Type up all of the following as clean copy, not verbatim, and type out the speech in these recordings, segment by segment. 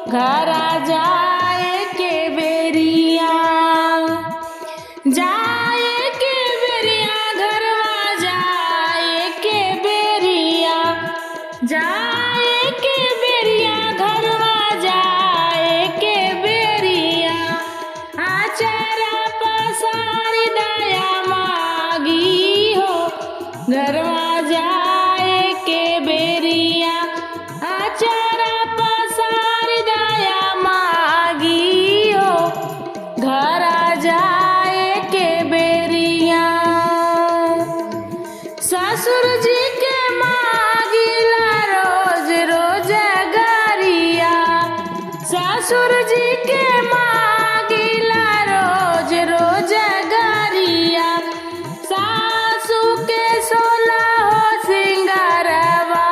घरा जाए के बेरिया, जाए के बेरिया, घरवा जाए के बेरिया, जाए के बेरिया, घरवा जाए के बेरिया। आचारा पसारी दया मागी हो, घरवा जाए के बेरिया। आचारा पसारी दया मागी हो, घरा जाए के बेरिया। ससुर जी के मागिला रोज रोज गरिया, ससुर जी के मागिला रोज रोज गरिया। सासू के सोलह हो सिंगारवा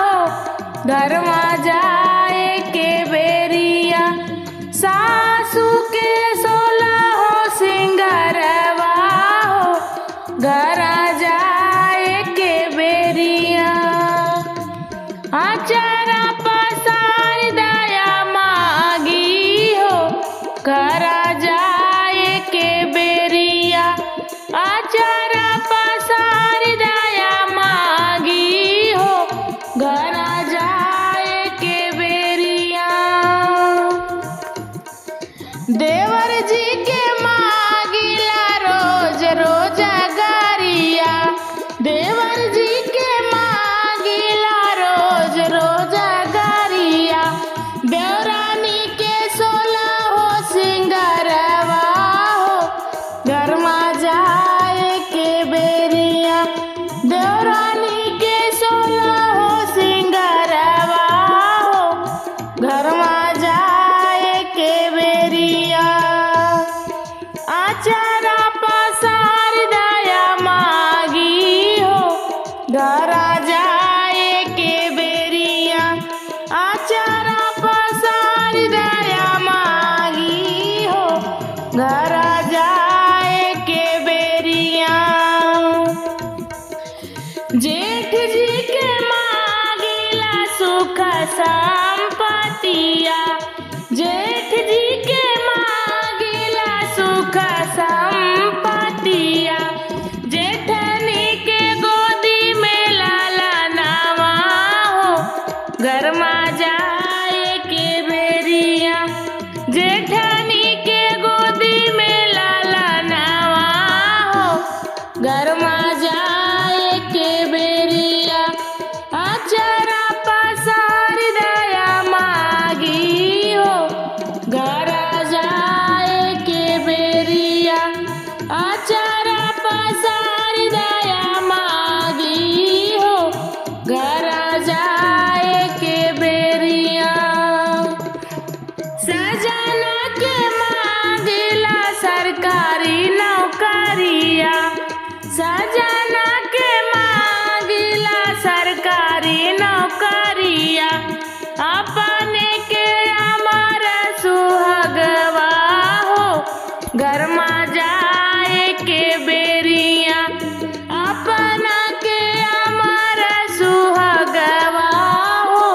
हो, घरवा जाए के बेरिया। सासू के सोलह हो सिंगारवा हो, घरा जाए के बेरिया। आचारा पसारी दया मागी हो, घरा जाए के बेरिया। आचारा पसारी दया मागी हो, घरा जाए के बेरिया। देवर जी के मागिला रोज रोज गरिया, देवर जी के मागिला रोज रोज गरिया। देवरानी के सोलह हो सिंगारवा हो, घरवा जाए के बेरिया। देवरानी के सोलह हो सिंगारवा हो, घरवा जाए के बेरिया। आचारा पसारी दया मागी हो, घरा जाए के बेरिया। आचारा पसारी दया मागी हो, घरा जाए के बेरिया। जेठ जी के मागिला सुख संपतिया, जेठ जी के मागिला सुख संपतिया। जेठनी के गोदी में लाला नावा हो, घरवा जाए के बेरिया। जेठनी के गोदी में लाला नावा हो, घरवा जाए के बेरिया। आचारा पसारी दया मागी हो, घरा जाए के बेरिया। आचारा पसारी दया मागी हो, घरा जाए के बेरिया। सजना के मांगिला सरकारी नौकरिया, सजना के मांगिला सरकारी नौकरिया। अपने के अमर सुहागवा हो, घरवा जाए के बेरिया। अपना के अमर सुहागवा हो,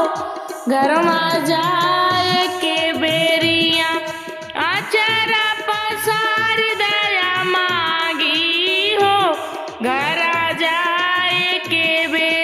घरवा जाए के बेरिया। आचारा पसारी दया मागी हो, घरा जाए के बेरिया।